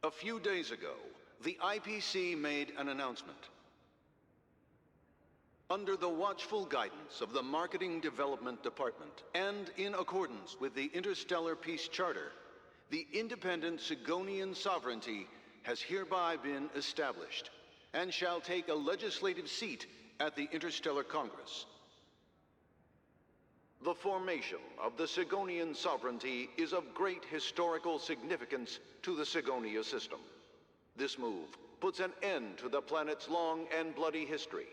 A few days ago, the IPC made an announcement. Under the watchful guidance of the Marketing Development Department, and in accordance with the Interstellar Peace Charter, the independent Sigonian sovereignty has hereby been established, and shall take a legislative seat at the Interstellar Congress. The formation of the Sigonian sovereignty is of great historical significance to the Sigonia system. This move puts an end to the planet's long and bloody history,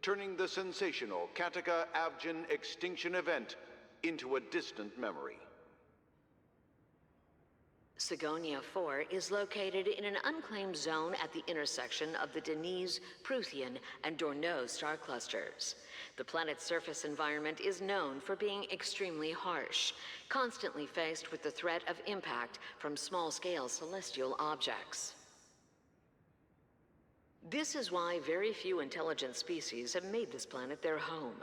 turning the sensational Kataka-Abjin extinction event into a distant memory. Sigonia 4 is located in an unclaimed zone at the intersection of the Denise, Prothean, and Dorneau star clusters. The planet's surface environment is known for being extremely harsh, constantly faced with the threat of impact from small-scale celestial objects. This is why very few intelligent species have made this planet their home,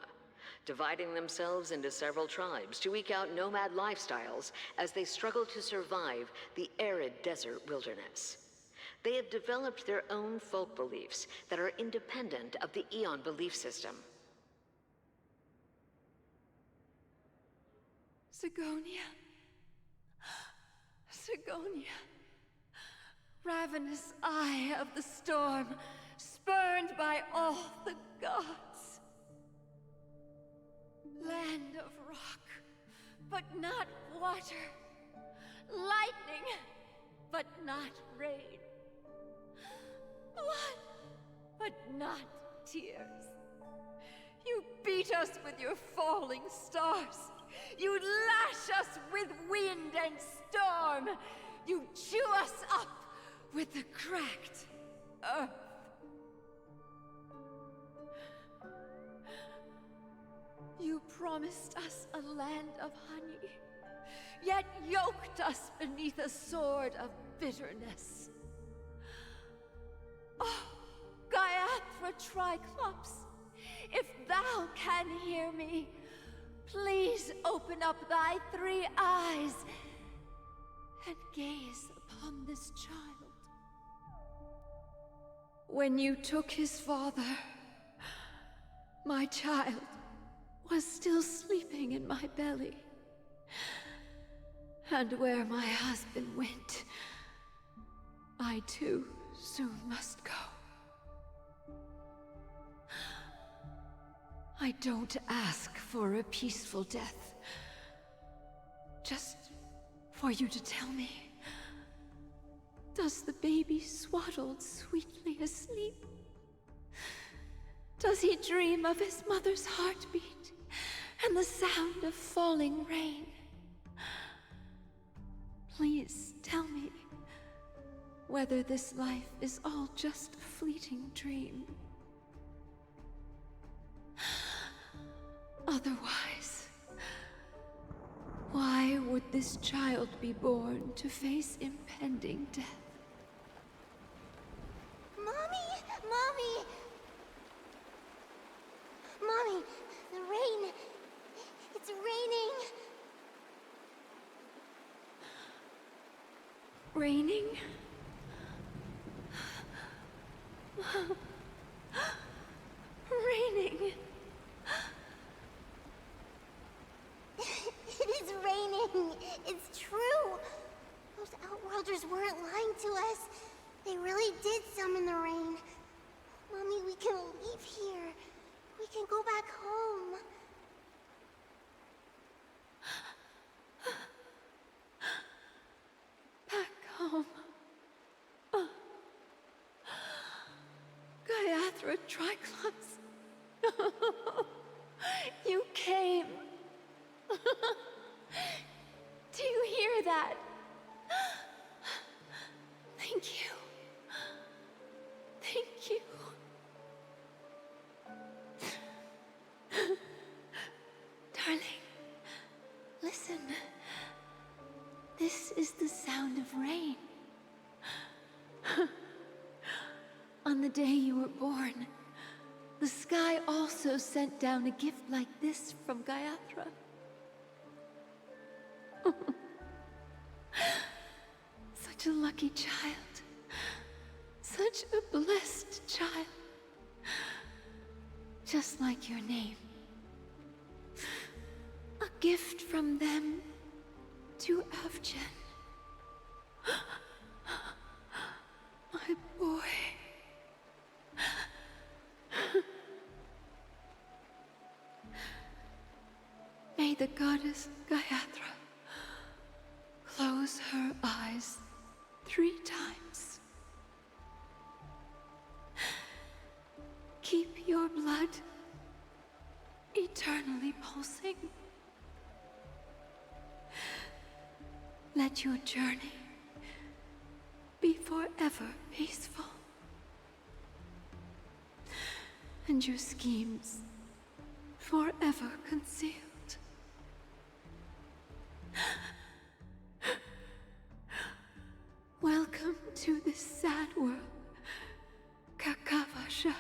dividing themselves into several tribes to eke out nomad lifestyles as they struggle to survive the arid desert wilderness. They have developed their own folk beliefs that are independent of the Eon belief system. Sigonia. Sigonia. Ravenous eye of the storm, spurned by all the gods. Land of rock, but not water. Lightning, but not rain. Blood, but not tears. You beat us with your falling stars. You lash us with wind and storm. You chew us up with the cracked earth. You promised us a land of honey, yet yoked us beneath a sword of bitterness. Oh, Gaiathra Triclops, if thou can hear me, please open up thy 3 eyes and gaze upon this child. When you took his father, my child was still sleeping in my belly. And where my husband went, I too soon must go. I don't ask for a peaceful death, just for you to tell me, does the baby swaddled sweetly asleep? Does he dream of his mother's heartbeat and the sound of falling rain? Please tell me whether this life is all just a fleeting dream. Otherwise, why would this child be born to face impending death? Mommy! Mommy! Mommy, the rain! It's raining! Raining? Raining! It is raining! It's true! Those Outworlders weren't lying to us. They really did summon the rain. Mommy, we can leave here. We can go back home. Back home. Gaiathra Triclops. You came. Do you hear that? Thank you. Thank you. Darling, listen. This is the sound of rain. On the day you were born, the sky also sent down a gift like this from Gaiathra. Such a lucky child. such a blessed child. Just like your name. A gift from them to Avgen. My boy. May the goddess Gayatri close her eyes 3 times. Keep your blood eternally pulsing. Let your journey be forever peaceful. And your schemes forever concealed. Welcome to this sad world, Kakavasha.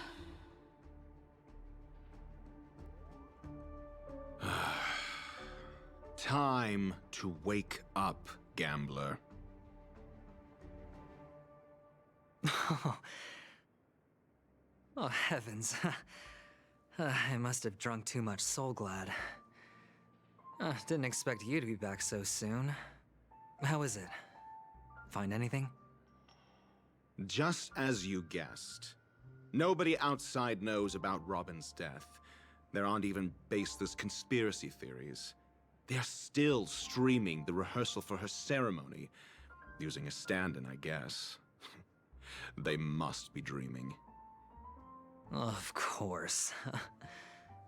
Time to wake up, gambler. Oh, heavens. I must have drunk too much Soul Glad. Didn't expect you to be back so soon. How is it? Find anything? Just as you guessed. Nobody outside knows about Robin's death. There aren't even baseless conspiracy theories. They're still streaming the rehearsal for her ceremony, using a stand-in, I guess. They must be dreaming. Of course.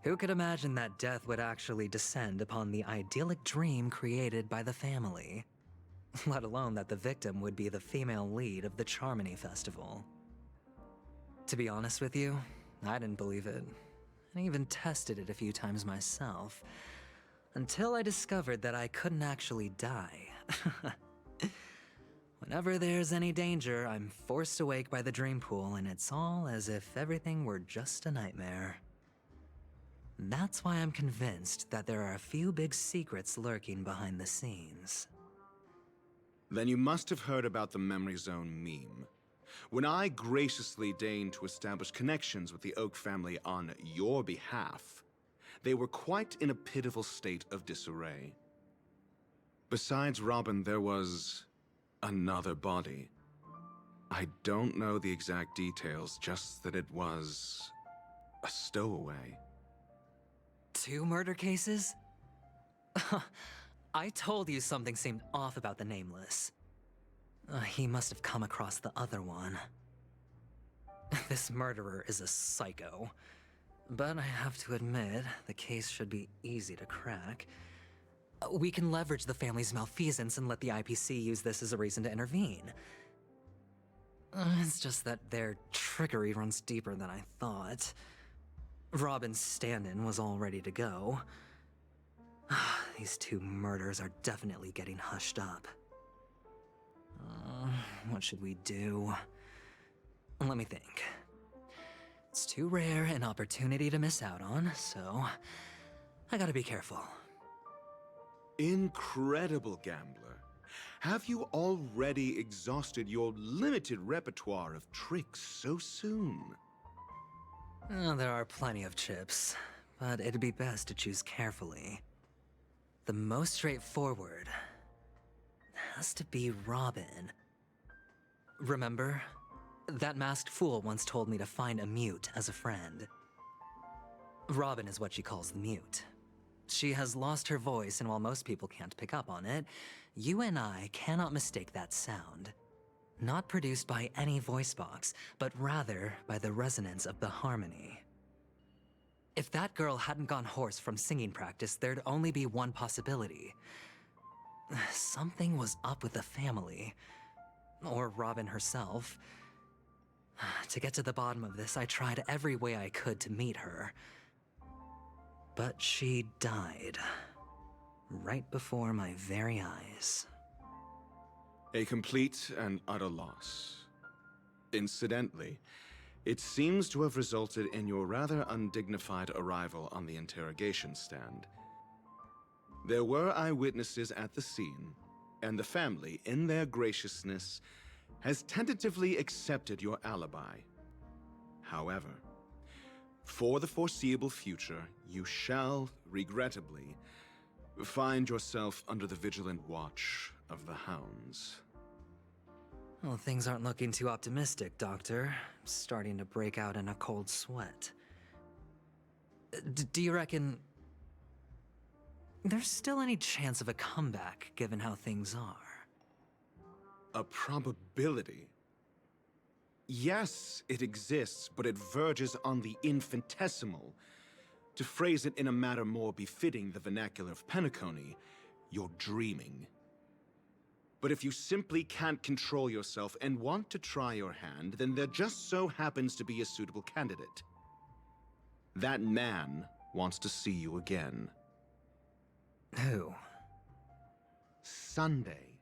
Who could imagine that death would actually descend upon the idyllic dream created by the family? Let alone that the victim would be the female lead of the Charmony Festival. To be honest with you, I didn't believe it. I even tested it a few times myself, until I discovered that I couldn't actually die. Whenever there's any danger, I'm forced awake by the dream pool, and it's all as if everything were just a nightmare. That's why I'm convinced that there are a few big secrets lurking behind the scenes. Then you must have heard about the Memory Zone meme. When I graciously deigned to establish connections with the Oak family on your behalf, they were quite in a pitiful state of disarray. Besides Robin, there was another body. I don't know the exact details, just that it was a stowaway. 2 murder cases? I told you something seemed off about the Nameless. He must have come across the other one. This murderer is a psycho. But I have to admit, the case should be easy to crack. We can leverage the family's malfeasance and let the IPC use this as a reason to intervene. It's just that their trickery runs deeper than I thought. Robin's stand-in was all ready to go. These 2 murders are definitely getting hushed up. What should we do? Let me think. It's too rare an opportunity to miss out on, so I gotta be careful. Incredible, gambler. Have you already exhausted your limited repertoire of tricks so soon? There are plenty of chips, but it'd be best to choose carefully. The most straightforward has to be Robin. Remember? That masked fool once told me to find a mute as a friend. Robin is what she calls the mute. She has lost her voice, and while most people can't pick up on it, you and I cannot mistake that sound. Not produced by any voice box, but rather by the resonance of the harmony. If that girl hadn't gone hoarse from singing practice, there'd only be one possibility. Something was up with the family. Or Robin herself. To get to the bottom of this, I tried every way I could to meet her. But she died. Right before my very eyes. A complete and utter loss. Incidentally, it seems to have resulted in your rather undignified arrival on the interrogation stand. There were eyewitnesses at the scene, and the family, in their graciousness, has tentatively accepted your alibi. However, for the foreseeable future, you shall, regrettably, find yourself under the vigilant watch of the Hounds. Well, things aren't looking too optimistic, Doctor. I'm starting to break out in a cold sweat. Do you reckon there's still any chance of a comeback, given how things are? A probability? Yes, it exists, but it verges on the infinitesimal. To phrase it in a manner more befitting the vernacular of Penacony, you're dreaming. But if you simply can't control yourself and want to try your hand, then there just so happens to be a suitable candidate. That man wants to see you again. Who? Sunday.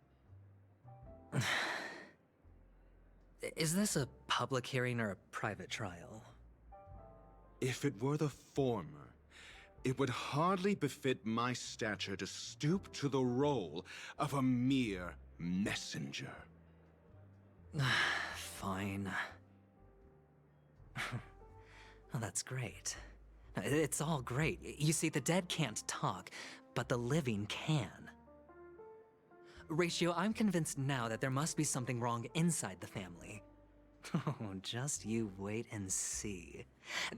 Is this a public hearing or a private trial? If it were the former, it would hardly befit my stature to stoop to the role of a mere messenger. Fine. Oh, that's great. It's all great. You see, the dead can't talk, but the living can. Ratio, I'm convinced now that there must be something wrong inside the family. Oh, just you wait and see.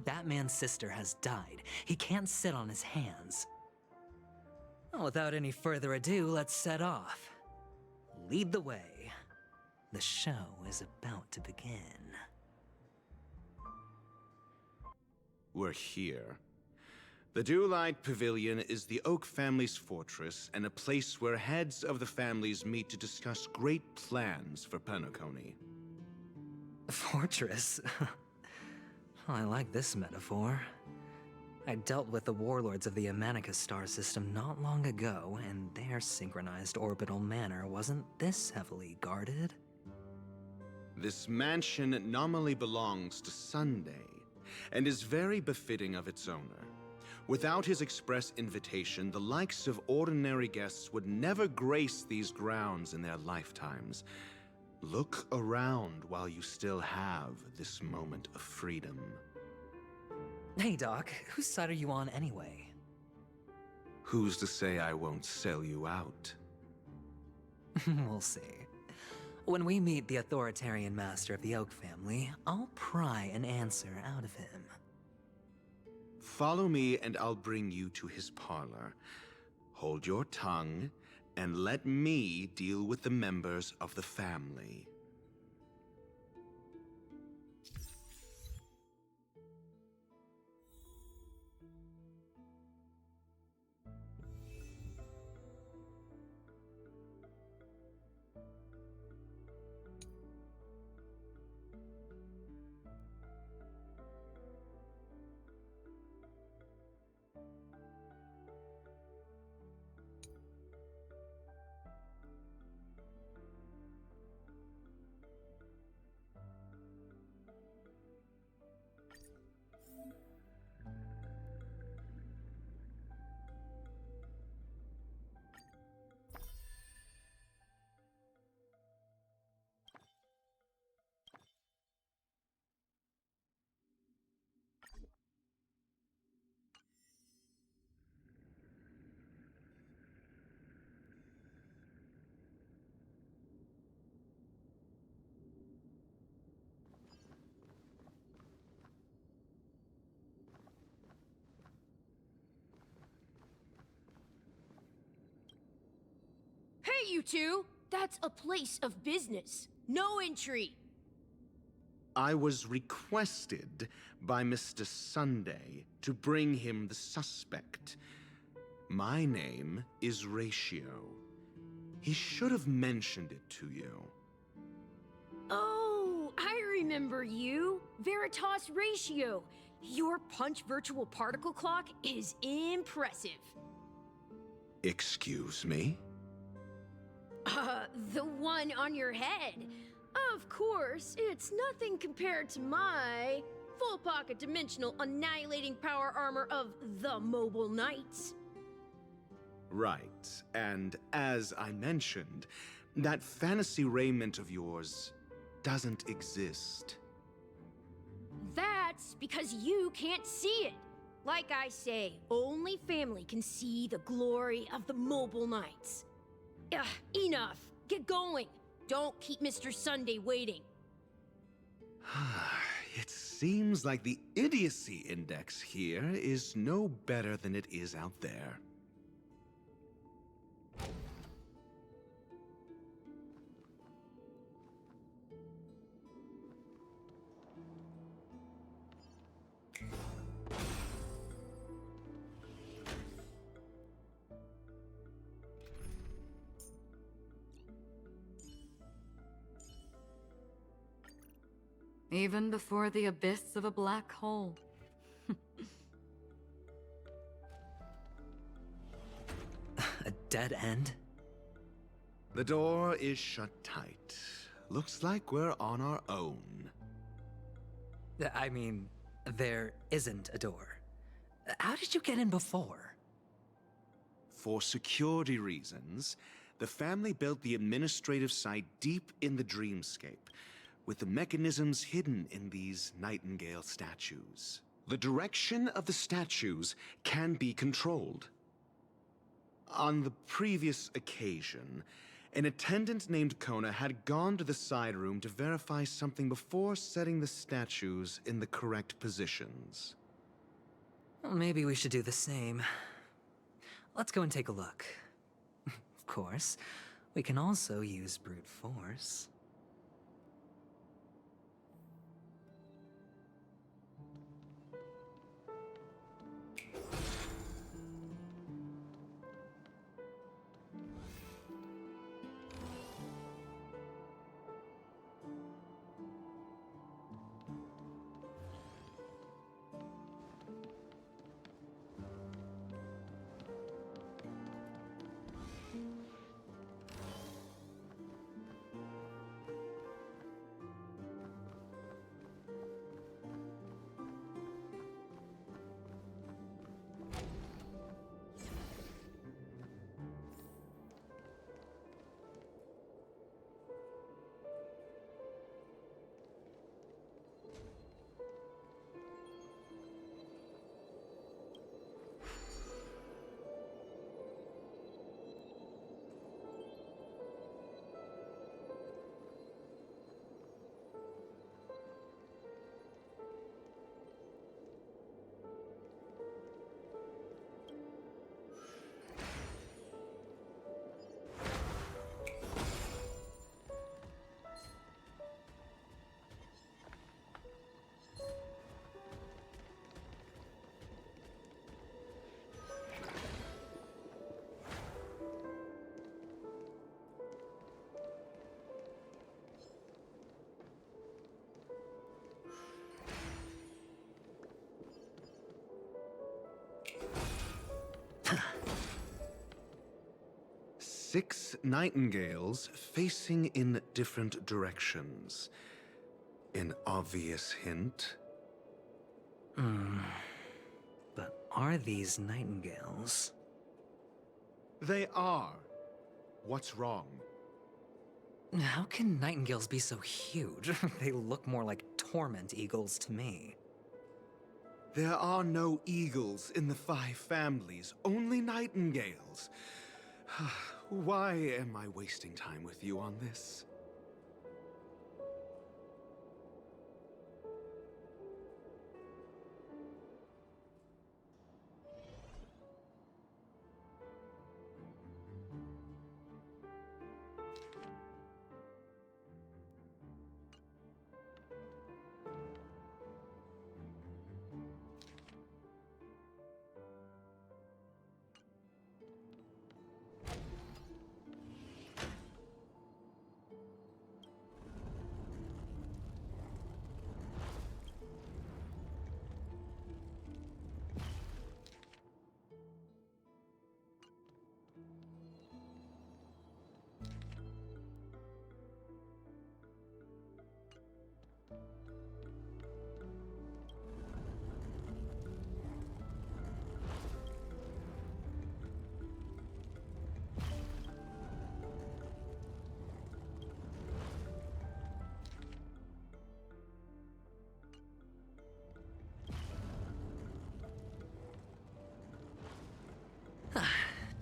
That man's sister has died. He can't sit on his hands. Well, without any further ado, let's set off. Lead the way. The show is about to begin. We're here. The Dewlight Pavilion is the Oak family's fortress and a place where heads of the families meet to discuss great plans for Penacony. Fortress? I like this metaphor. I dealt with the warlords of the Amanicus star system not long ago, and their synchronized orbital manor wasn't this heavily guarded. This mansion nominally belongs to Sunday, and is very befitting of its owner. Without his express invitation, the likes of ordinary guests would never grace these grounds in their lifetimes. Look around while you still have this moment of freedom. Hey, Doc, whose side are you on anyway? Who's to say I won't sell you out? We'll see. When we meet the authoritarian master of the Oak family, I'll pry an answer out of him. Follow me and I'll bring you to his parlor. Hold your tongue and let me deal with the members of the family. Hey, you two! That's a place of business. No entry. I was requested by Mr. Sunday to bring him the suspect. My name is Ratio. He should have mentioned it to you. Oh, I remember you. Veritas Ratio. Your punch virtual particle clock is impressive. Excuse me? The one on your head. Of course, it's nothing compared to my full pocket dimensional annihilating power armor of the Mobile Knights. Right, and as I mentioned, that fantasy raiment of yours doesn't exist. That's because you can't see it. Like I say, only family can see the glory of the mobile nights. Ugh, enough. Get going. Don't keep Mr. Sunday waiting. It seems like the idiocy index here is no better than it is out there. Even before the abyss of a black hole. A dead end? The door is shut tight. Looks like we're on our own. I mean, there isn't a door. How did you get in before? For security reasons, the family built the administrative site deep in the dreamscape, with the mechanisms hidden in these Nightingale statues. The direction of the statues can be controlled. On the previous occasion, an attendant named Kona had gone to the side room to verify something before setting the statues in the correct positions. Well, maybe we should do the same. Let's go and take a look. Of course, we can also use brute force. Six nightingales facing in different directions. An obvious hint. But are these nightingales? They are. What's wrong? How can nightingales be so huge? They look more like torment eagles to me. There are no eagles in the five families, only nightingales. Why am I wasting time with you on this?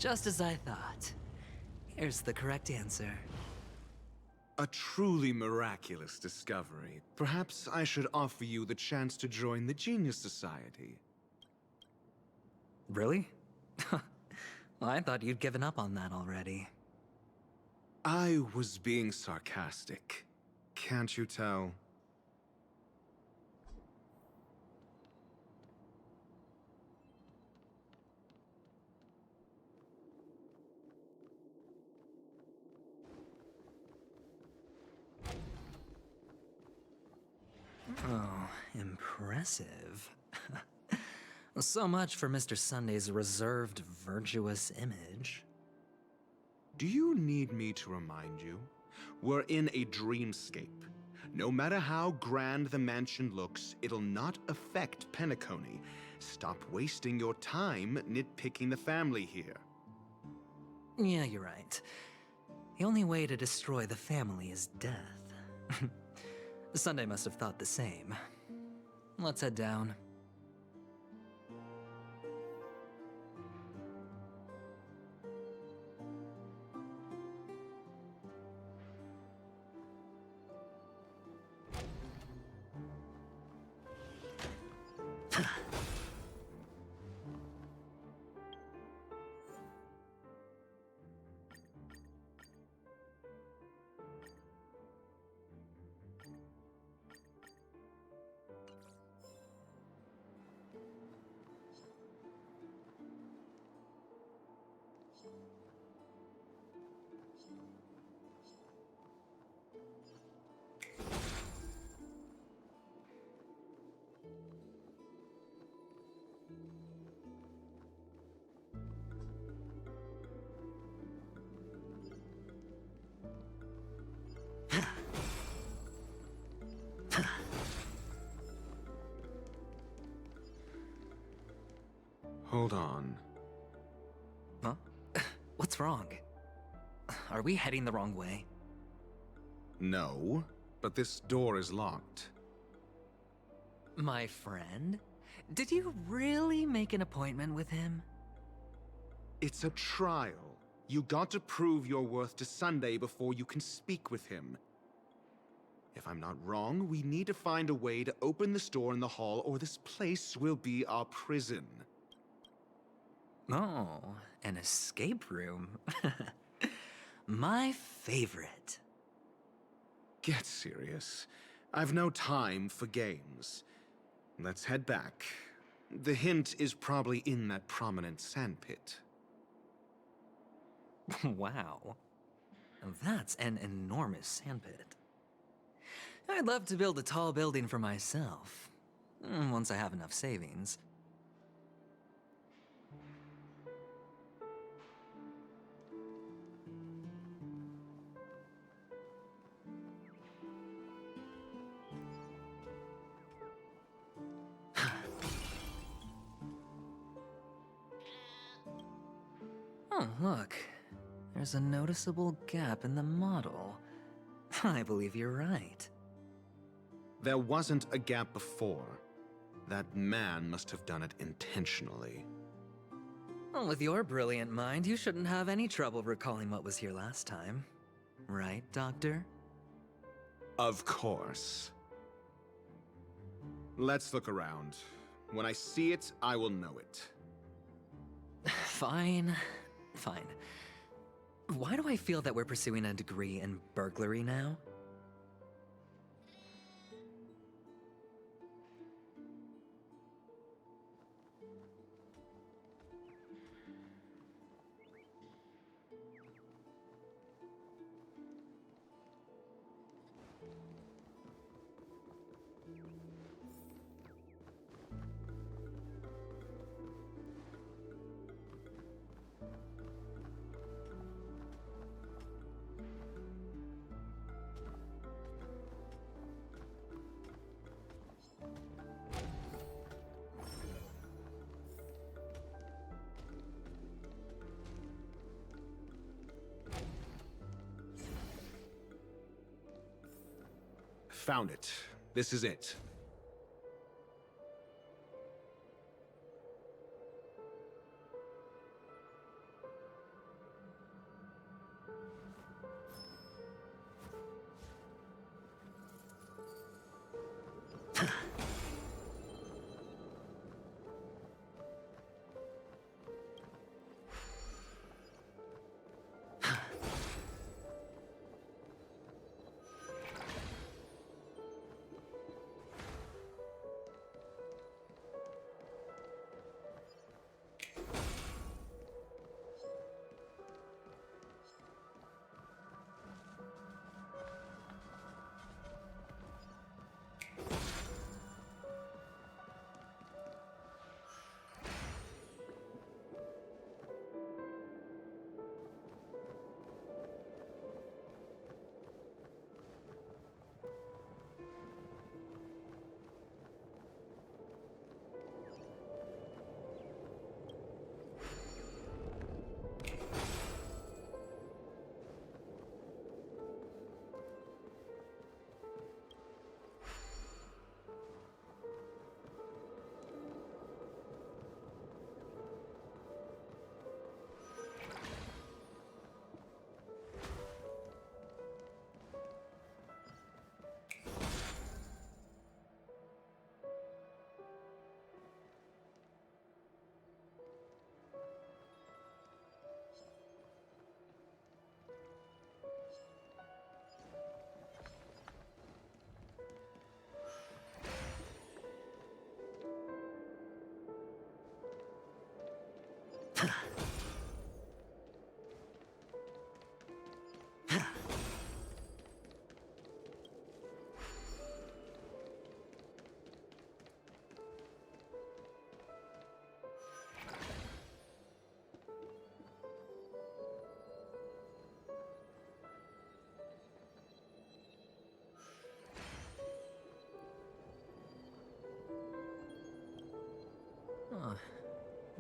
Just as I thought. Here's the correct answer. A truly miraculous discovery. Perhaps I should offer you the chance to join the Genius Society. Really? Well, I thought you'd given up on that already. I was being sarcastic. Can't you tell? Oh, impressive. So much for Mr. Sunday's reserved, virtuous image. Do you need me to remind you? We're in a dreamscape. No matter how grand the mansion looks, it'll not affect Penacony. Stop wasting your time nitpicking the family here. Yeah, you're right. The only way to destroy the family is death. Sunday must have thought the same. Let's head down. Hold on. Huh? What's wrong? Are we heading the wrong way? No, but this door is locked. My friend? Did you really make an appointment with him? It's a trial. You got to prove your worth to Sunday before you can speak with him. If I'm not wrong, we need to find a way to open this door in the hall, or this place will be our prison. Oh, an escape room. My favorite. Get serious. I've no time for games. Let's head back. The hint is probably in that prominent sandpit. Wow. That's an enormous sandpit. I'd love to build a tall building for myself. Once I have enough savings. Oh, look. There's a noticeable gap in the model. I believe you're right. There wasn't a gap before. That man must have done it intentionally. Well, with your brilliant mind, you shouldn't have any trouble recalling what was here last time. Right, Doctor? Of course. Let's look around. When I see it, I will know it. Fine. Fine. Why do I feel that we're pursuing a degree in burglary now? Found it. This is it. Huh.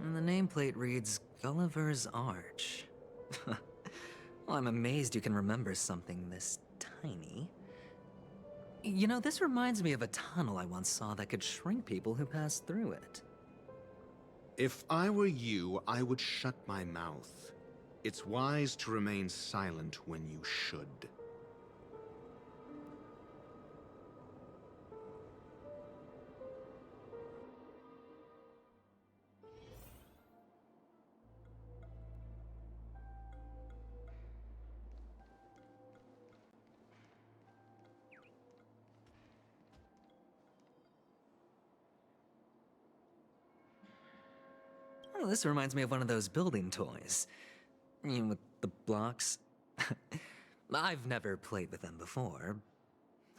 And the nameplate reads Gulliver's Arch. Well, I'm amazed you can remember something this tiny. You know, this reminds me of a tunnel I once saw that could shrink people who passed through it. If I were you, I would shut my mouth. It's wise to remain silent when you should. Oh, this reminds me of one of those building toys. You know, with the blocks. I've never played with them before.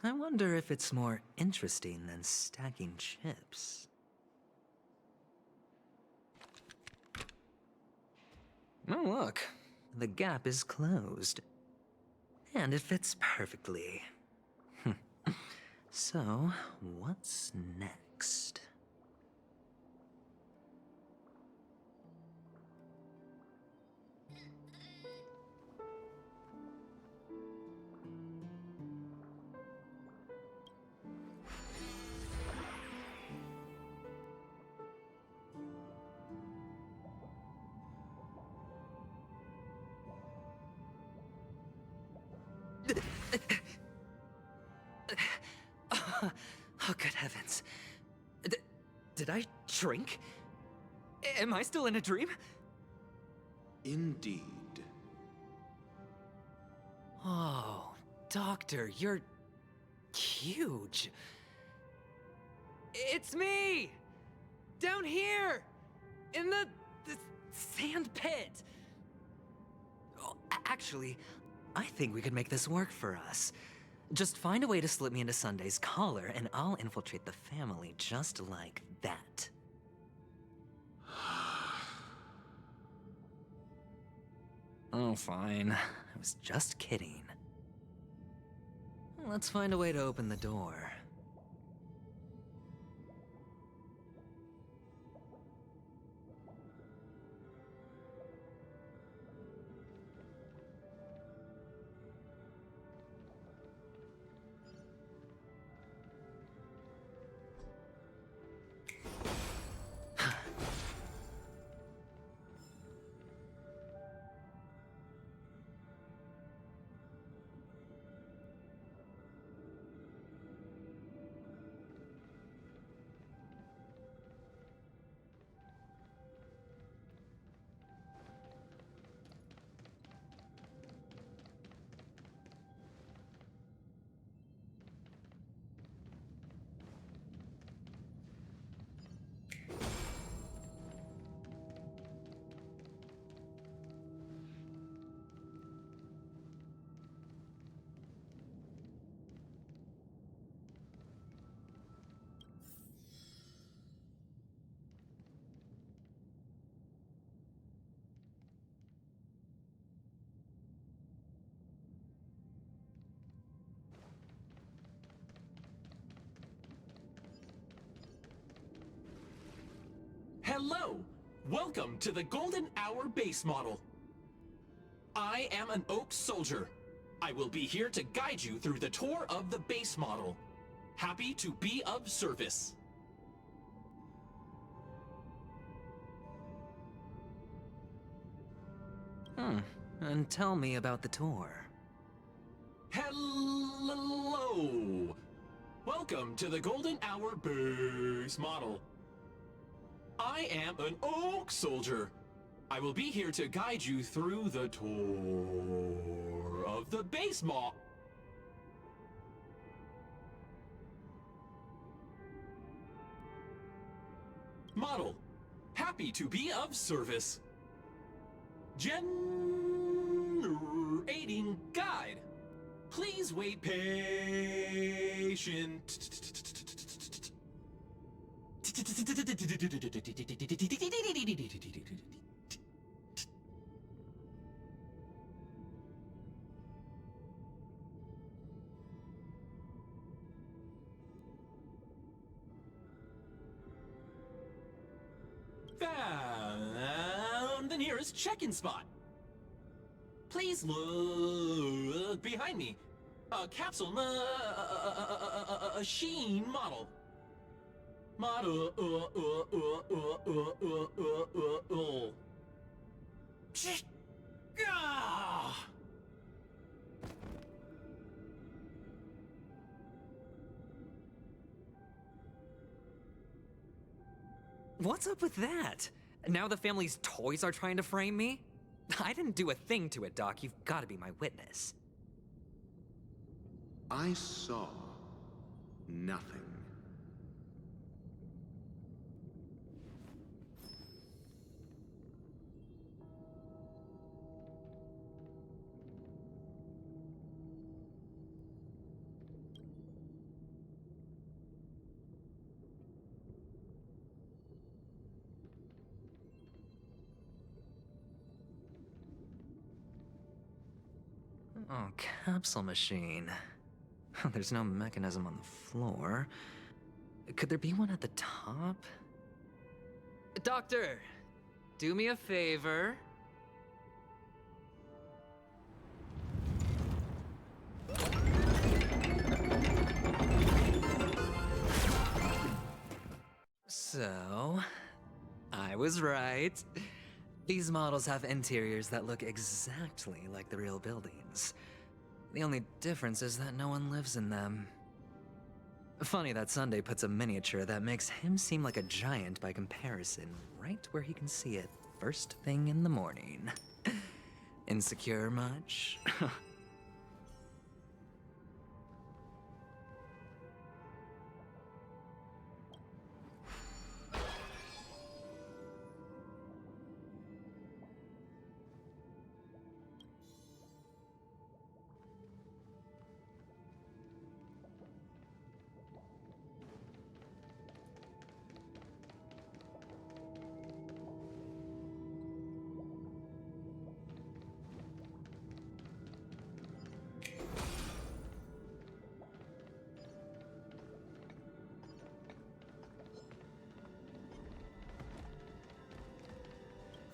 I wonder if it's more interesting than stacking chips. Oh, look. The gap is closed. And it fits perfectly. So, what's next? Oh, good heavens. Did I shrink? Am I still in a dream? Indeed. Oh, Doctor, you're huge. It's me! Down here! In the sand pit! Oh, actually, I think we could make this work for us. Just find a way to slip me into Sunday's collar, and I'll infiltrate the family just like that. Oh, fine. I was just kidding. Let's find a way to open the door. Hello! Welcome to the Golden Hour base model. I am an Oak Soldier. I will be here to guide you through the tour of the base model. Happy to be of service. And tell me about the tour. Hello! Welcome to the Golden Hour base model. I am an Oak Soldier. I will be here to guide you through the tour of the base model. Happy to be of service. generating guide. Please wait patient. Found the nearest check-in spot. Please look behind me. A capsule machine model. Ah! What's up with that? Now the family's toys are trying to frame me? I didn't do a thing to it, Doc. You've got to be my witness. I saw nothing. Oh, capsule machine. There's no mechanism on the floor. Could there be one at the top? Doctor, do me a favor. So, I was right. These models have interiors that look exactly like the real buildings. The only difference is that no one lives in them. Funny that Sunday puts a miniature that makes him seem like a giant by comparison right where he can see it first thing in the morning. Insecure much?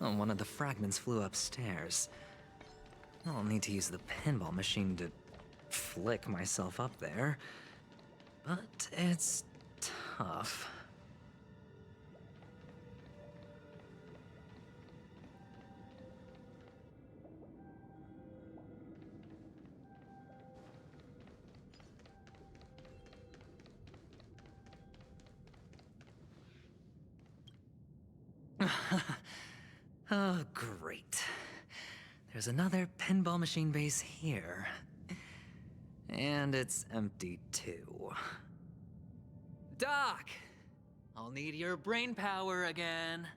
Oh, one of the fragments flew upstairs. I'll need to use the pinball machine to flick myself up there. But it's tough. Oh, great. There's another pinball machine base here. And it's empty, too. Doc! I'll need your brain power again.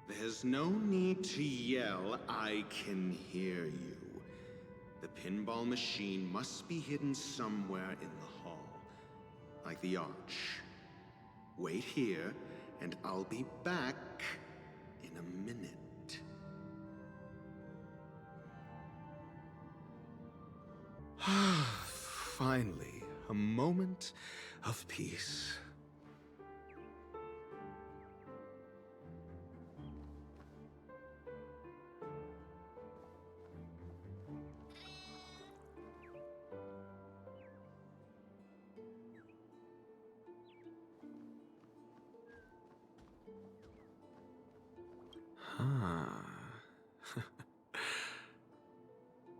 There's no need to yell. I can hear you. The pinball machine must be hidden somewhere in the hall. Like the arch. Wait here, and I'll be back in a minute. Finally, a moment of peace.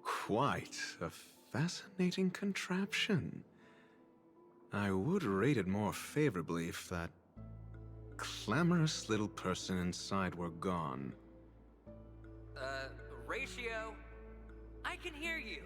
Quite a fascinating contraption. I would rate it more favorably if that clamorous little person inside were gone. Ratio? I can hear you.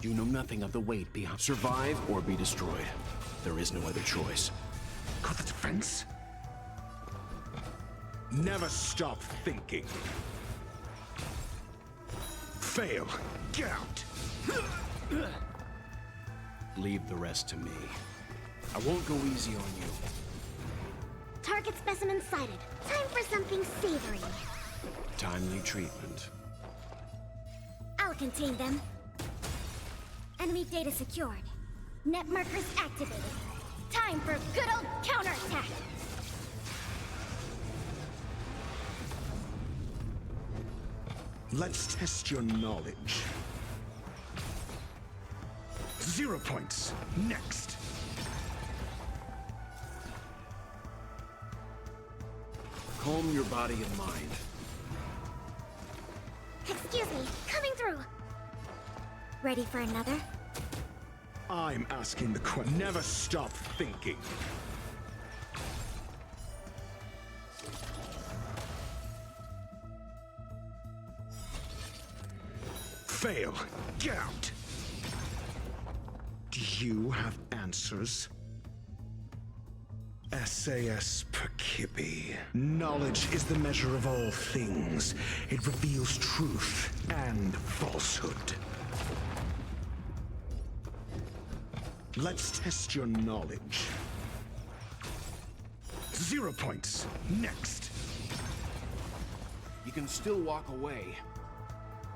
You know nothing of the weight behind. Survive or be destroyed. There is no other choice. Got the defense? Never stop thinking. Fail. Get out. Leave the rest to me. I won't go easy on you. Target specimen sighted. Time for something savory. Timely treatment. I'll contain them. Enemy data secured. Net markers activated. Time for good old counterattack. Let's test your knowledge. 0 points. Next. Calm your body and mind. Excuse me, coming through. Ready for another? I'm asking the question. Never stop thinking. Fail. Get out. Do you have answers? SAS Perkibi. Knowledge is the measure of all things. It reveals truth and falsehood. Let's test your knowledge. 0 points. Next. You can still walk away.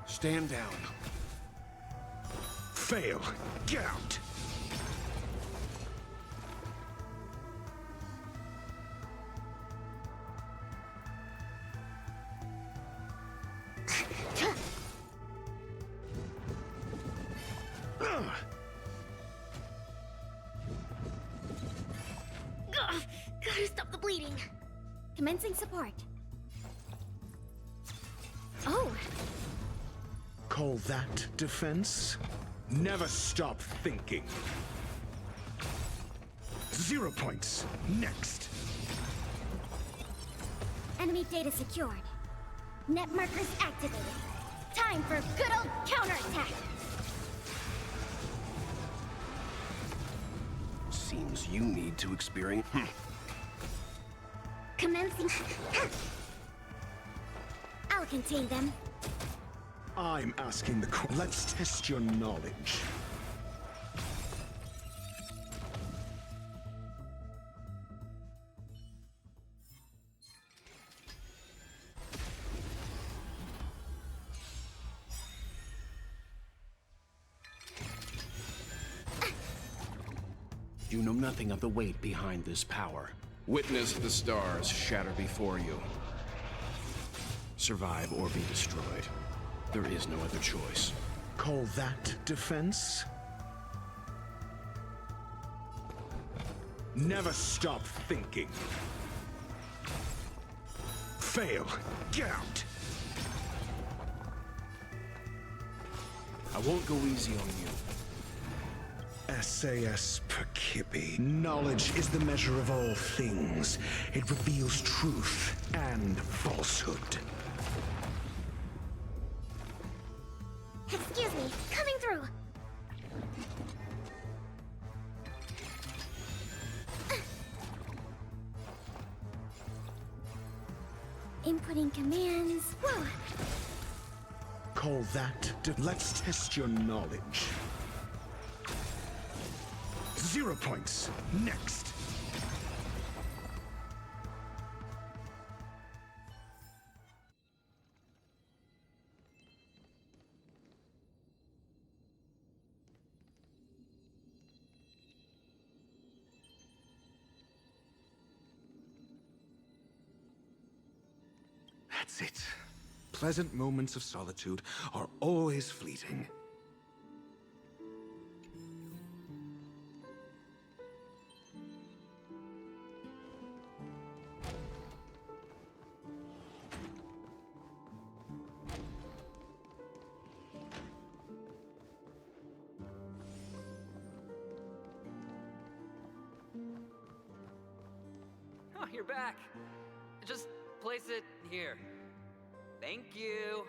Stand down. Fail. Get out. Gotta stop the bleeding. Commencing support. Oh, Call that defense? Never stop thinking. 0 points. Next. enemy data secured. Net markers activated. Time for good old counterattack. Seems you need to experience. Commencing. I'll contain them. I'm asking the question. Let's test your knowledge. You know nothing of the weight behind this power. Witness the stars shatter before you. Survive or be destroyed. There is no other choice. Call that defense? Never stop thinking. Fail. Get out. I won't go easy on you. SAS Perkibi. Knowledge is the measure of all things. It reveals truth and falsehood. Excuse me, coming through. Inputting commands. Whoa. Call that let's test your knowledge. 0 points. Next. That's it. Pleasant moments of solitude are always fleeting. Oh, you're back. Just place it here. Thank you.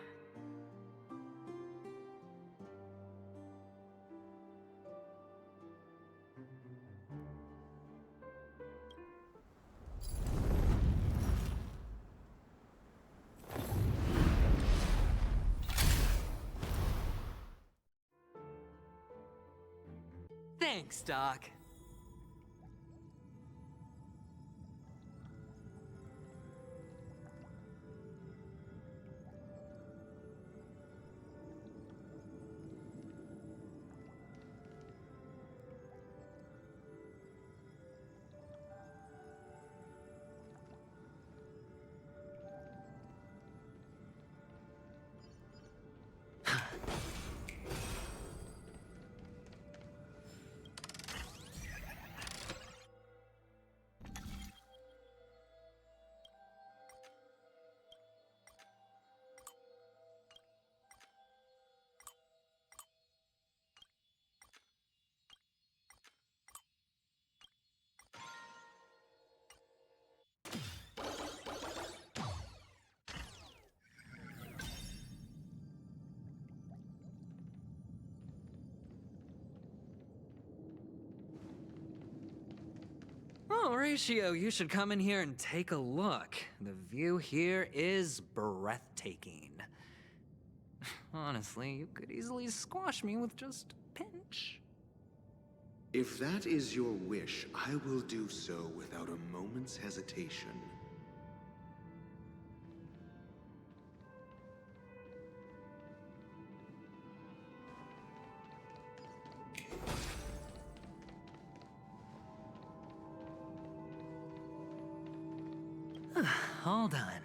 Thanks, Doc. Oh, Ratio, you should come in here and take a look. The view here is breathtaking. Honestly, you could easily squash me with just a pinch. If that is your wish, I will do so without a moment's hesitation. All done.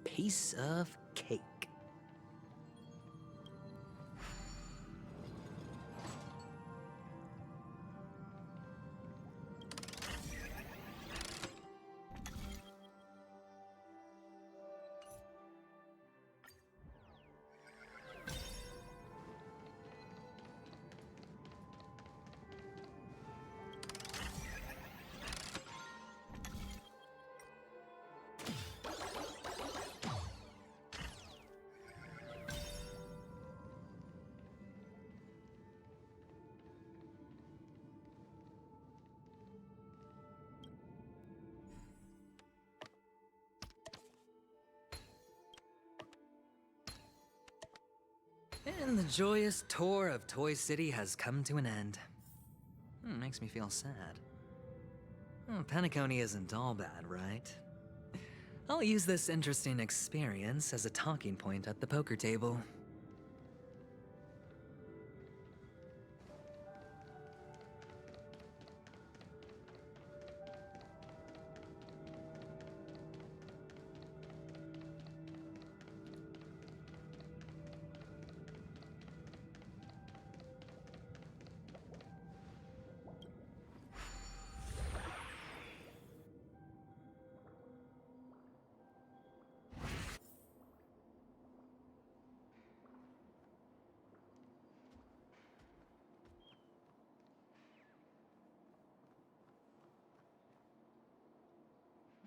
Piece of cake. And the joyous tour of Toy City has come to an end. Makes me feel sad. Penacony isn't all bad, right? I'll use this interesting experience as a talking point at the poker table.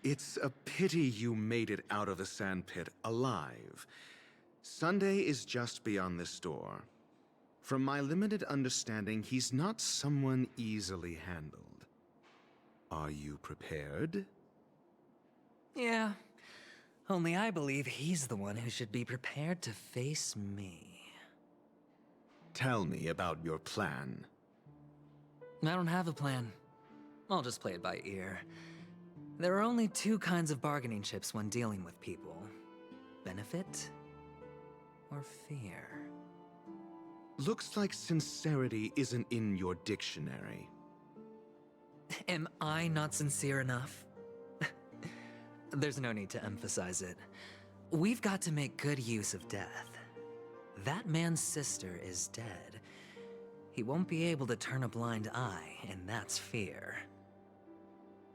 It's a pity you made it out of the sandpit alive. Sunday is just beyond this door. From my limited understanding, he's not someone easily handled. Are you prepared? Yeah. Only I believe he's the one who should be prepared to face me. Tell me about your plan. I don't have a plan. I'll just play it by ear. There are only two kinds of bargaining chips when dealing with people. Benefit or fear. Looks like sincerity isn't in your dictionary. Am I not sincere enough? There's no need to emphasize it. We've got to make good use of death. That man's sister is dead. He won't be able to turn a blind eye, and that's fear.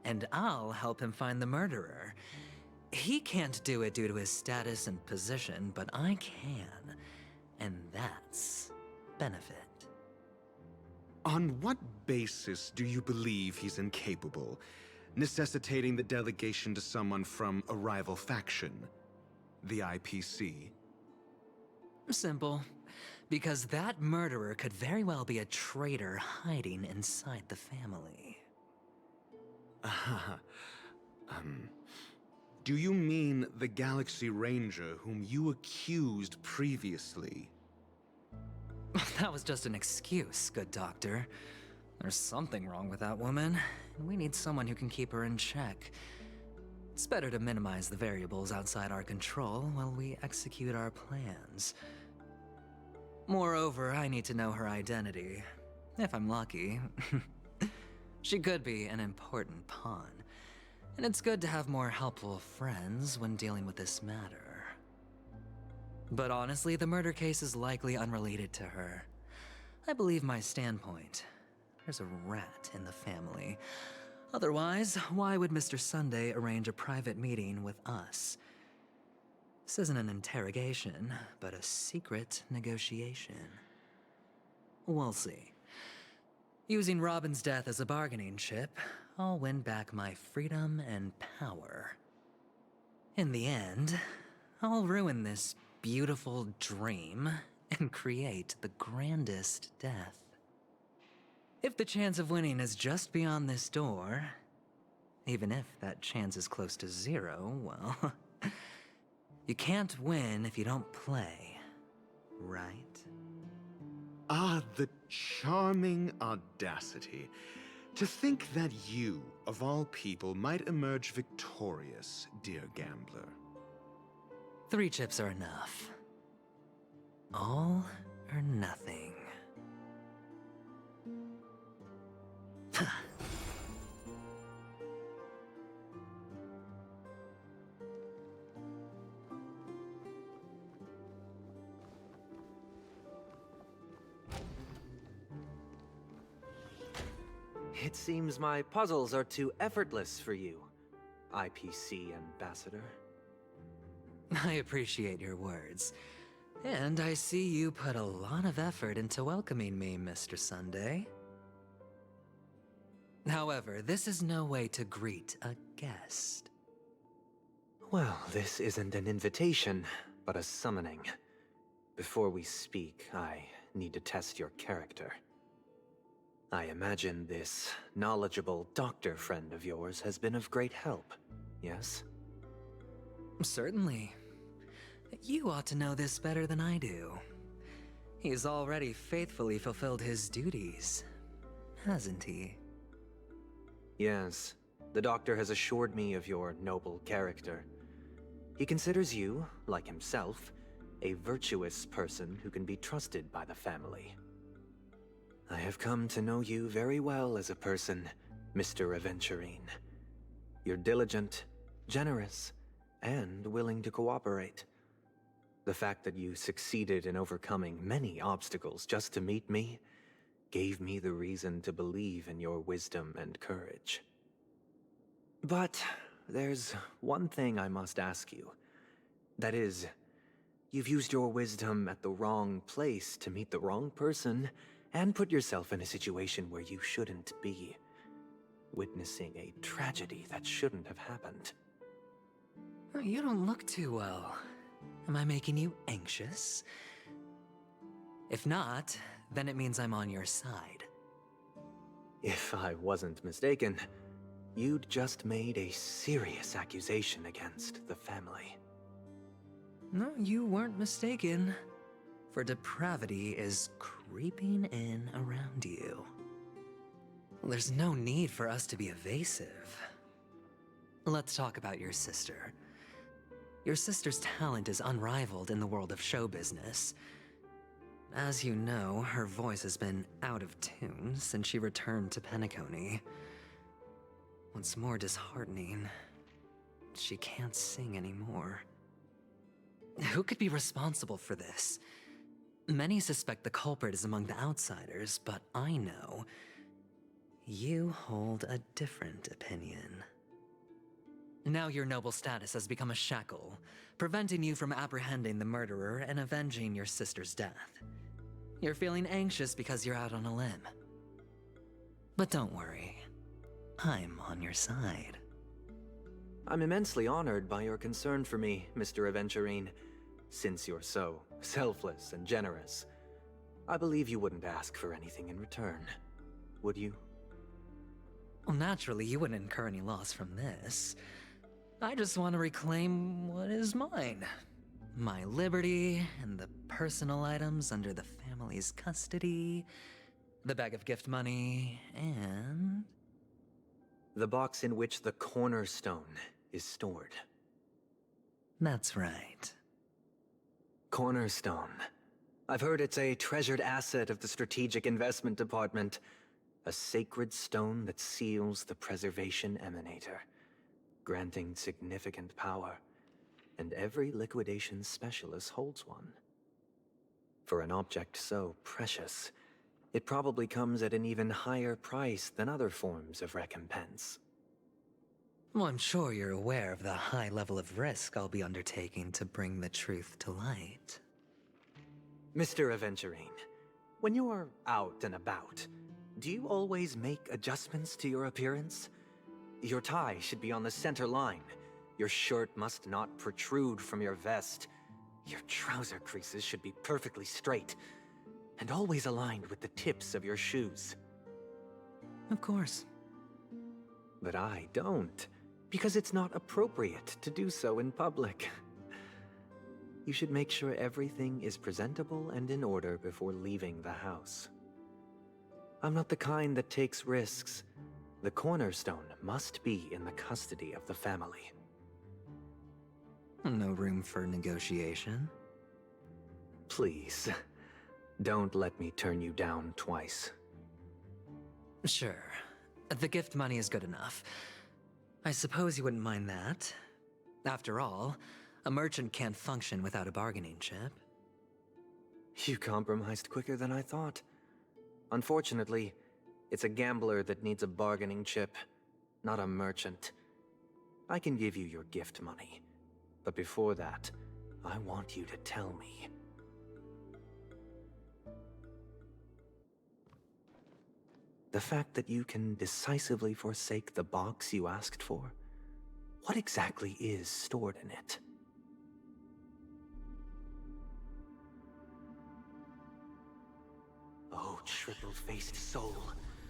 And I'll help him find the murderer. He can't do it due to his status and position, but I can. And that's benefit. On what basis do you believe he's incapable, necessitating the delegation to someone from a rival faction? The IPC? Simple. Because that murderer could very well be a traitor hiding inside the family. Do you mean the Galaxy Ranger whom you accused previously? That was just an excuse, good doctor. There's something wrong with that woman, and we need someone who can keep her in check. It's better to minimize the variables outside our control while we execute our plans. Moreover, I need to know her identity. If I'm lucky. She could be an important pawn, and it's good to have more helpful friends when dealing with this matter. But honestly, the murder case is likely unrelated to her. I believe my standpoint. There's a rat in the family. Otherwise, why would Mr. Sunday arrange a private meeting with us? This isn't an interrogation, but a secret negotiation. We'll see. Using Robin's death as a bargaining chip, I'll win back my freedom and power. In the end, I'll ruin this beautiful dream and create the grandest death. If the chance of winning is just beyond this door, even if that chance is close to zero, well, you can't win if you don't play, right? Ah, the charming audacity. To think that you, of all people, might emerge victorious, dear gambler. 3 chips are enough. All or nothing. It seems my puzzles are too effortless for you, IPC Ambassador. I appreciate your words. And I see you put a lot of effort into welcoming me, Mr. Sunday. However, this is no way to greet a guest. Well, this isn't an invitation, but a summoning. Before we speak, I need to test your character. I imagine this knowledgeable doctor friend of yours has been of great help, yes? Certainly. You ought to know this better than I do. He's already faithfully fulfilled his duties, hasn't he? Yes, the doctor has assured me of your noble character. He considers you, like himself, a virtuous person who can be trusted by the family. I have come to know you very well as a person, Mr. Aventurine. You're diligent, generous, and willing to cooperate. The fact that you succeeded in overcoming many obstacles just to meet me gave me the reason to believe in your wisdom and courage. But there's one thing I must ask you. That is, you've used your wisdom at the wrong place to meet the wrong person and put yourself in a situation where you shouldn't be, witnessing a tragedy that shouldn't have happened. You don't look too well. Am I making you anxious? If not, then it means I'm on your side. If I wasn't mistaken, you'd just made a serious accusation against the family. No, you weren't mistaken. For depravity is creeping in around you. There's no need for us to be evasive. Let's talk about your sister. Your sister's talent is unrivaled in the world of show business. As you know, her voice has been out of tune since she returned to Penacony. What's more disheartening, she can't sing anymore. Who could be responsible for this? Many suspect the culprit is among the outsiders, but I know you hold a different opinion. Now your noble status has become a shackle, preventing you from apprehending the murderer and avenging your sister's death. You're feeling anxious because you're out on a limb. But don't worry, I'm on your side. I'm immensely honored by your concern for me, Mr. Aventurine. Since you're so selfless and generous, I believe you wouldn't ask for anything in return, would you? Well, naturally, you wouldn't incur any loss from this. I just want to reclaim what is mine. My liberty and the personal items under the family's custody. the bag of gift money, and... The box in which the cornerstone is stored. That's right. Cornerstone. I've heard it's a treasured asset of the Strategic Investment Department. A sacred stone that seals the Preservation Emanator, granting significant power. And every liquidation specialist holds one. For an object so precious, it probably comes at an even higher price than other forms of recompense. Well, I'm sure you're aware of the high level of risk I'll be undertaking to bring the truth to light. Mr. Aventurine, when you're out and about, do you always make adjustments to your appearance? Your tie should be on the center line. Your shirt must not protrude from your vest. Your trouser creases should be perfectly straight, and always aligned with the tips of your shoes. Of course. But I don't, because it's not appropriate to do so in public. You should make sure everything is presentable and in order before leaving the house. I'm not the kind that takes risks. The cornerstone must be in the custody of the family. No room for negotiation? Please, don't let me turn you down twice. Sure. The gift money is good enough. I suppose you wouldn't mind that. After all, a merchant can't function without a bargaining chip. You compromised quicker than I thought. Unfortunately, it's a gambler that needs a bargaining chip, not a merchant. I can give you your gift money, but before that, I want you to tell me. The fact that you can decisively forsake the box you asked for, what exactly is stored in it? Oh, triple-faced soul,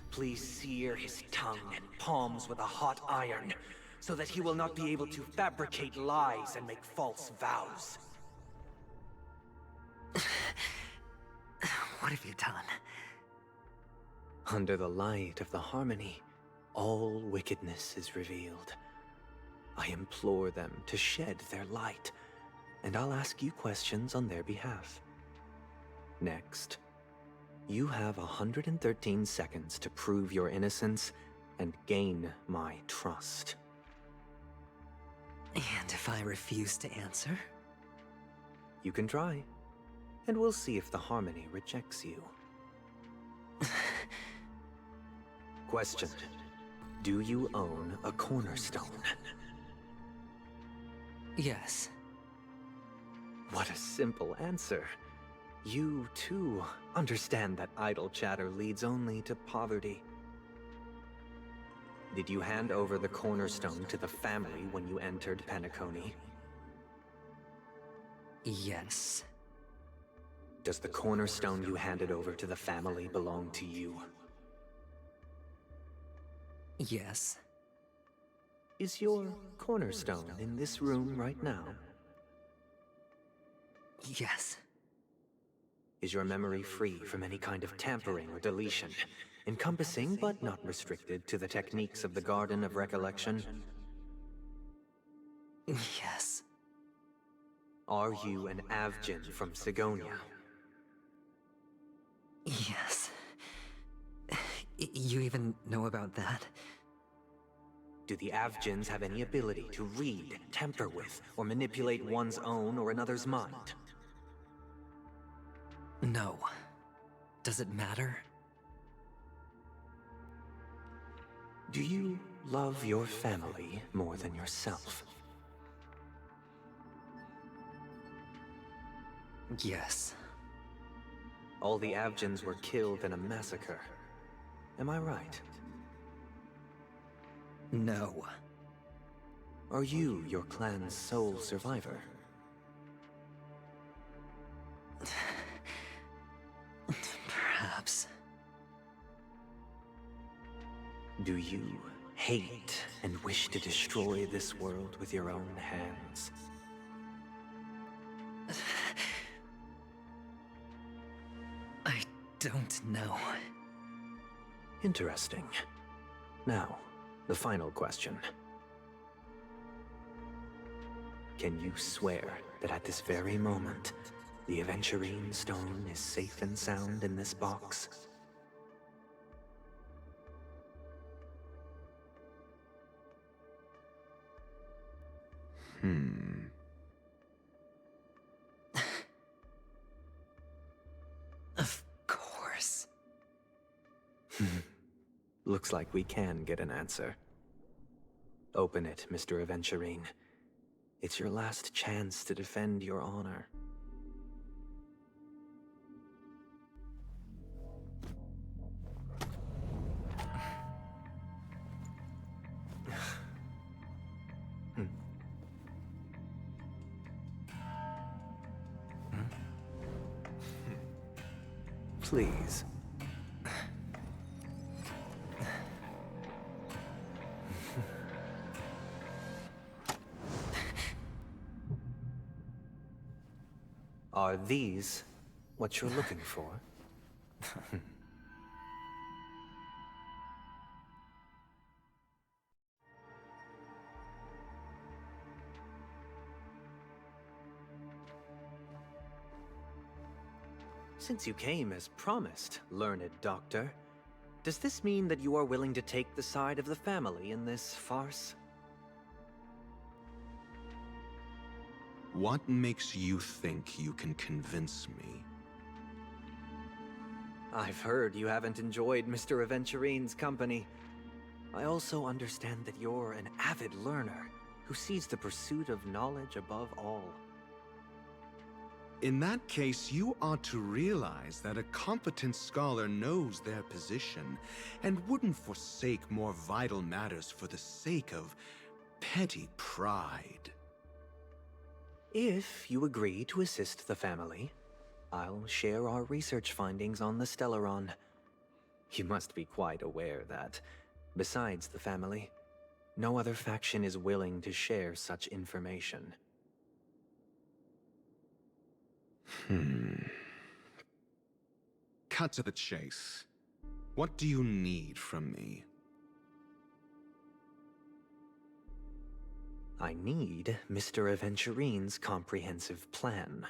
please sear his tongue and palms with a hot iron, so that he will not be able to fabricate lies and make false vows. What have you done? Under the light of the harmony, all wickedness is revealed. I implore them to shed their light, and I'll ask you questions on their behalf. Next, you have 113 seconds to prove your innocence and gain my trust. And if I refuse to answer? You can try, and we'll see if the harmony rejects you. Question. Do you own a cornerstone? Yes. What a simple answer. You, too, understand that idle chatter leads only to poverty. Did you hand over the cornerstone to the family when you entered Penacony? Yes. Does the cornerstone you handed over to the family belong to you? Yes. Is your cornerstone in this room right now? Yes. Is your memory free from any kind of tampering or deletion, encompassing but not restricted to the techniques of the Garden of Recollection? Yes. Are you an Avgin from Sigonia? Yes. You even know about that? Do the Avgins have any ability to read, tamper with, or manipulate one's own or another's mind? No. Does it matter? Do you love your family more than yourself? Yes. All the Avgins were killed in a massacre. Am I right? No. Are you your clan's sole survivor? Perhaps. Do you hate and wish to destroy this world with your own hands? I don't know. Interesting. Now, the final question. Can you swear that at this very moment, the Aventurine Stone is safe and sound in this box? Of course. Looks like we can get an answer. Open it, Mr. Aventurine. It's your last chance to defend your honor. Please. Are these what you're looking for? Since you came as promised, learned doctor, does this mean that you are willing to take the side of the family in this farce? What makes you think you can convince me? I've heard you haven't enjoyed Mr. Aventurine's company. I also understand that you're an avid learner who sees the pursuit of knowledge above all. In that case, you ought to realize that a competent scholar knows their position and wouldn't forsake more vital matters for the sake of petty pride. If you agree to assist the family, I'll share our research findings on the Stellaron. You must be quite aware that, besides the family, no other faction is willing to share such information. Cut to the chase. What do you need from me? I need Mr. Aventurine's comprehensive plan.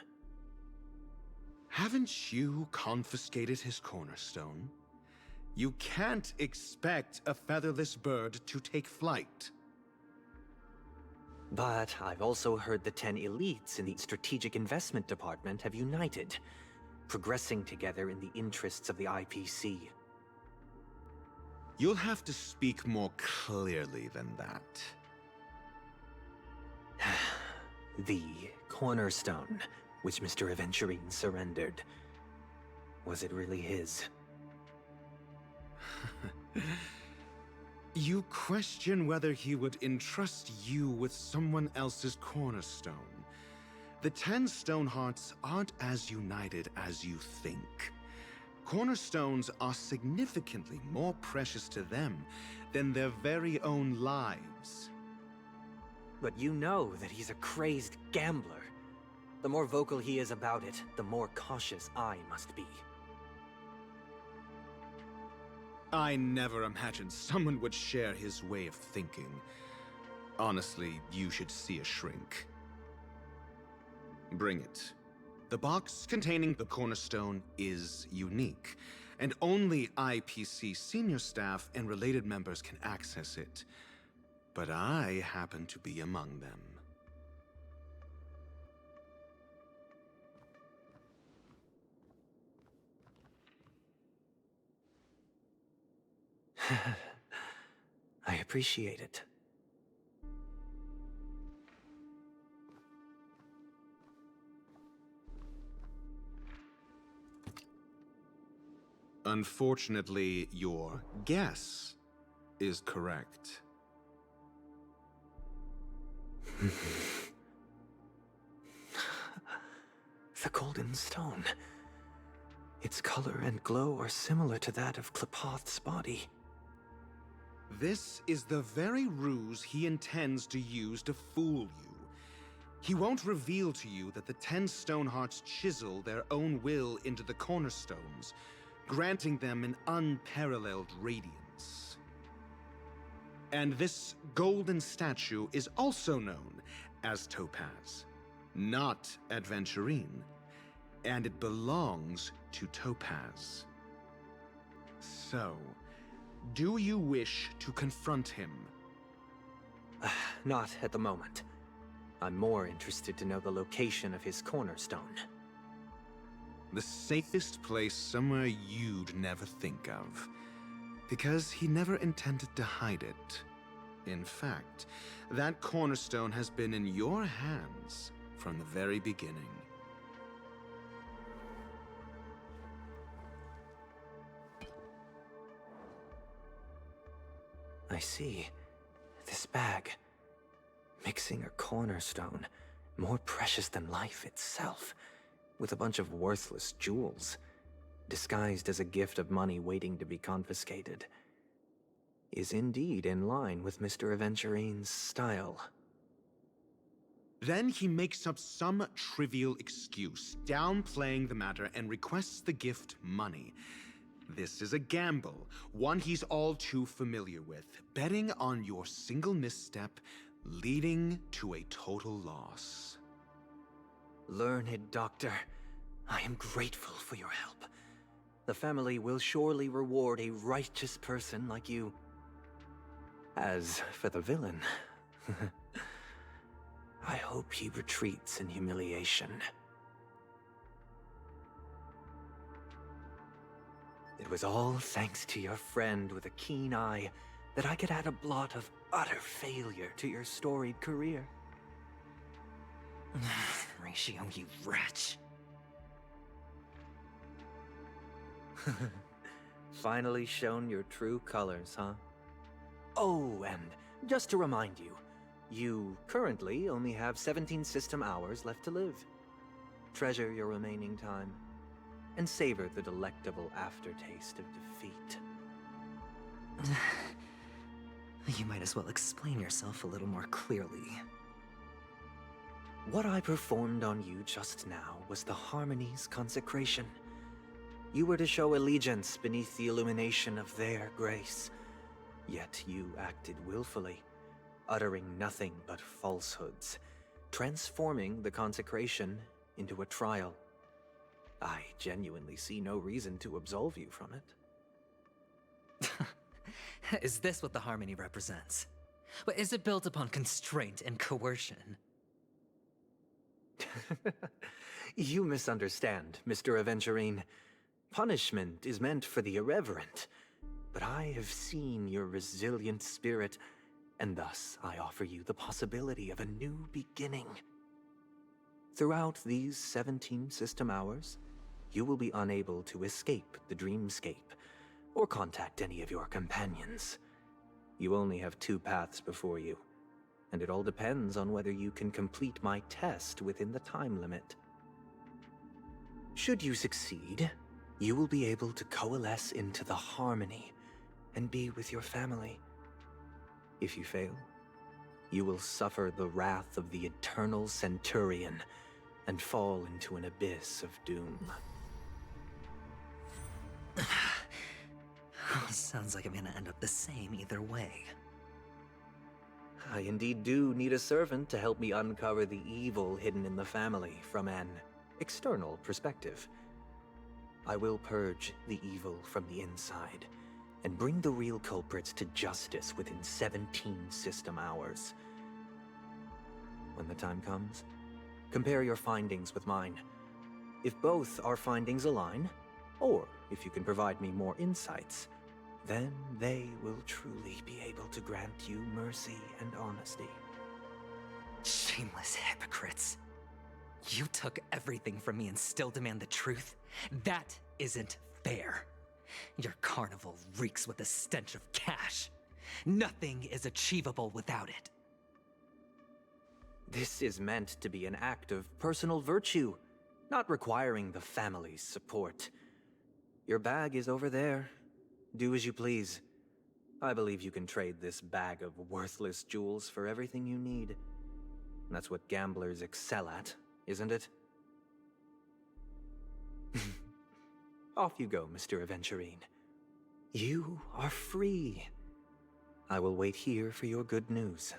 Haven't you confiscated his cornerstone? You can't expect a featherless bird to take flight. But I've also heard the 10 elites in the Strategic Investment Department have united, progressing together in the interests of the IPC. You'll have to speak more clearly than that. The cornerstone, which Mr. Aventurine surrendered. Was it really his? You question whether he would entrust you with someone else's cornerstone. The 10 Stonehearts aren't as united as you think. Cornerstones are significantly more precious to them than their very own lives. But you know that he's a crazed gambler. The more vocal he is about it, the more cautious I must be. I never imagined someone would share his way of thinking. Honestly, you should see a shrink. Bring it. The box containing the cornerstone is unique, and only IPC senior staff and related members can access it. But I happen to be among them. I appreciate it. Unfortunately, your guess is correct. The golden stone. Its color and glow are similar to that of Klepoth's body. This is the very ruse he intends to use to fool you. He won't reveal to you that the 10 Stonehearts chisel their own will into the cornerstones, granting them an unparalleled radiance. And this golden statue is also known as Topaz, not Adventurine, and it belongs to Topaz. So, do you wish to confront him? Not at the moment. I'm more interested to know the location of his cornerstone. The safest place somewhere you'd never think of. Because he never intended to hide it. In fact, that cornerstone has been in your hands from the very beginning. I see. This bag. Mixing a cornerstone, more precious than life itself, with a bunch of worthless jewels, disguised as a gift of money waiting to be confiscated, is indeed in line with Mr. Aventurine's style. Then he makes up some trivial excuse, downplaying the matter, and requests the gift money. This is a gamble, one he's all too familiar with, betting on your single misstep, leading to a total loss. Learned Doctor, I am grateful for your help. The family will surely reward a righteous person like you. As for the villain, I hope he retreats in humiliation. It was all thanks to your friend with a keen eye that I could add a blot of utter failure to your storied career. Ratio, you wretch. Finally shown your true colors, huh? Oh, and just to remind you, you currently only have 17 system hours left to live. Treasure your remaining time, and savor the delectable aftertaste of defeat. You might as well explain yourself a little more clearly. What I performed on you just now was the Harmony's consecration. You were to show allegiance beneath the illumination of their grace. Yet you acted willfully, uttering nothing but falsehoods, transforming the consecration into a trial. I genuinely see no reason to absolve you from it. Is this what the Harmony represents? But is it built upon constraint and coercion? You misunderstand, Mr. Aventurine. Punishment is meant for the irreverent, but I have seen your resilient spirit, and thus I offer you the possibility of a new beginning. Throughout these 17 system hours, you will be unable to escape the dreamscape, or contact any of your companions. You only have 2 paths before you, and it all depends on whether you can complete my test within the time limit. Should you succeed, you will be able to coalesce into the Harmony and be with your family. If you fail, you will suffer the wrath of the eternal Centurion and fall into an abyss of doom. Sounds like I'm gonna end up the same either way. I indeed do need a servant to help me uncover the evil hidden in the family from an external perspective. I will purge the evil from the inside and bring the real culprits to justice within 17 system hours. When the time comes, compare your findings with mine. If both our findings align, or if you can provide me more insights, then they will truly be able to grant you mercy and honesty. Shameless hypocrites. You took everything from me and still demand the truth? That isn't fair. Your carnival reeks with the stench of cash. Nothing is achievable without it. This is meant to be an act of personal virtue, not requiring the family's support. Your bag is over there. Do as you please. I believe you can trade this bag of worthless jewels for everything you need. That's what gamblers excel at, isn't it? Off you go, Mr. Aventurine. You are free. I will wait here for your good news.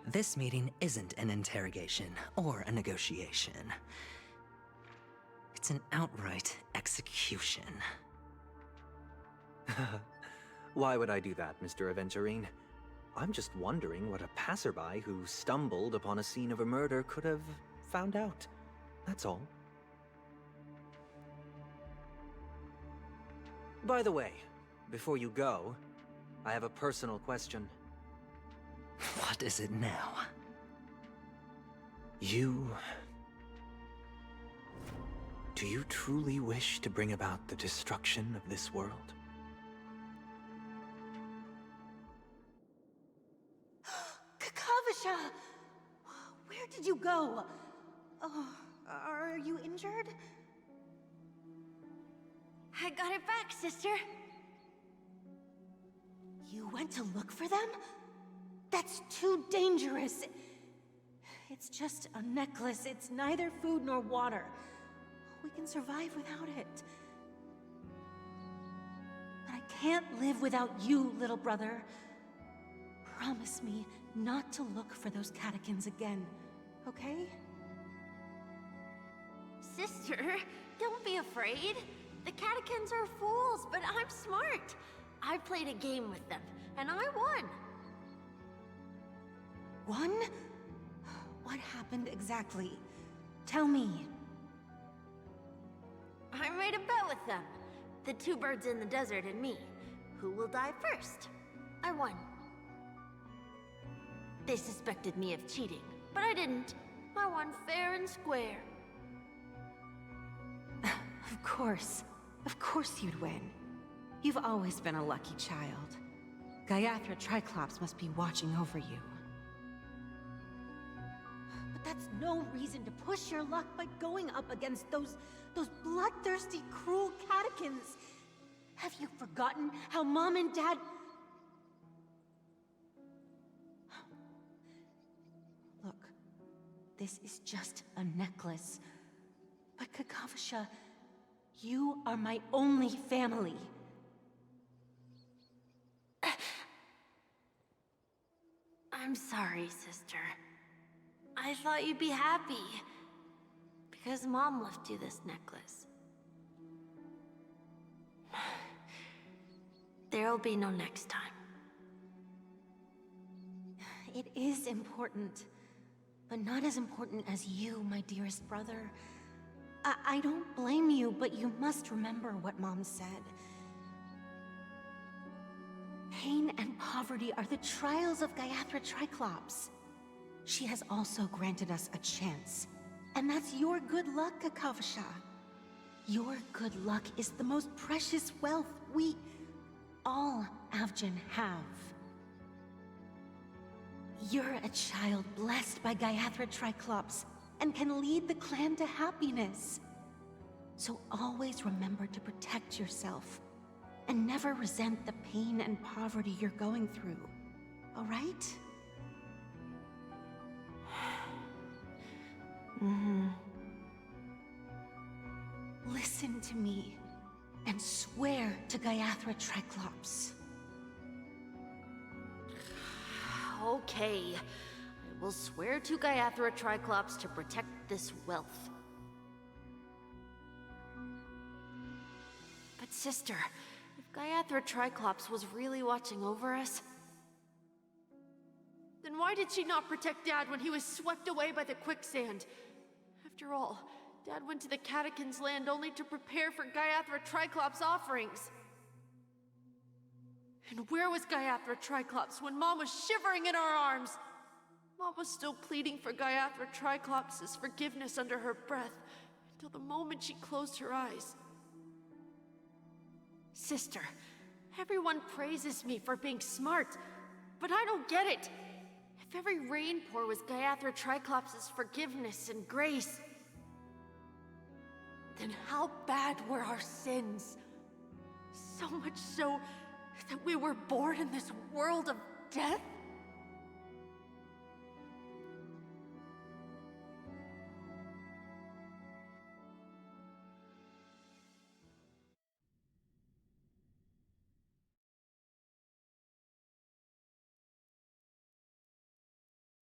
This meeting isn't an interrogation or a negotiation. It's an outright execution. Why would I do that, Mr. Aventurine? I'm just wondering what a passerby who stumbled upon a scene of a murder could have found out. That's all. By the way, before you go, I have a personal question. What is it now? Do you truly wish to bring about the destruction of this world? Kakavasha! Where did you go? Oh, are you injured? I got it back, sister. You went to look for them? That's too dangerous. It's just a necklace. It's neither food nor water. We can survive without it. But I can't live without you, little brother. Promise me not to look for those catechins again, okay? Sister, don't be afraid. The catechins are fools, but I'm smart. I played a game with them, and I won. Won? What happened exactly? Tell me. I made a bet with them. The two birds in the desert and me. Who will die first? I won. They suspected me of cheating, but I didn't. I won fair and square. Of course. Of course you'd win. You've always been a lucky child. Gaiathra Triclops must be watching over you. But that's no reason to push your luck by going up against those bloodthirsty, cruel catechins. Have you forgotten how Mom and Dad... Look, this is just a necklace. But Kakavasha, you are my only family. I'm sorry, sister. I thought you'd be happy. Because Mom left you this necklace. There'll be no next time. It is important, but not as important as you, my dearest brother. I don't blame you, but you must remember what Mom said. Pain and poverty are the trials of Gaiathra Triclops. She has also granted us a chance. And that's your good luck, Kakavasha. Your good luck is the most precious wealth we, all Avgin, have. You're a child blessed by Gaiathra Triclops and can lead the clan to happiness. So always remember to protect yourself and never resent the pain and poverty you're going through, all right? Listen to me and swear to Gaiathra Triclops. Okay. I will swear to Gaiathra Triclops to protect this wealth. But sister, if Gaiathra Triclops was really watching over us, then why did she not protect Dad when he was swept away by the quicksand? After all, Dad went to the Catechins' land only to prepare for Gaiathra Triclops' offerings. And where was Gaiathra Triclops when Mom was shivering in our arms? Mom was still pleading for Gaiathra Triclops' forgiveness under her breath, until the moment she closed her eyes. Sister, everyone praises me for being smart, but I don't get it. If every rainpour was Gaiathra Triclops' forgiveness and grace, then how bad were our sins? So much so that we were born in this world of death?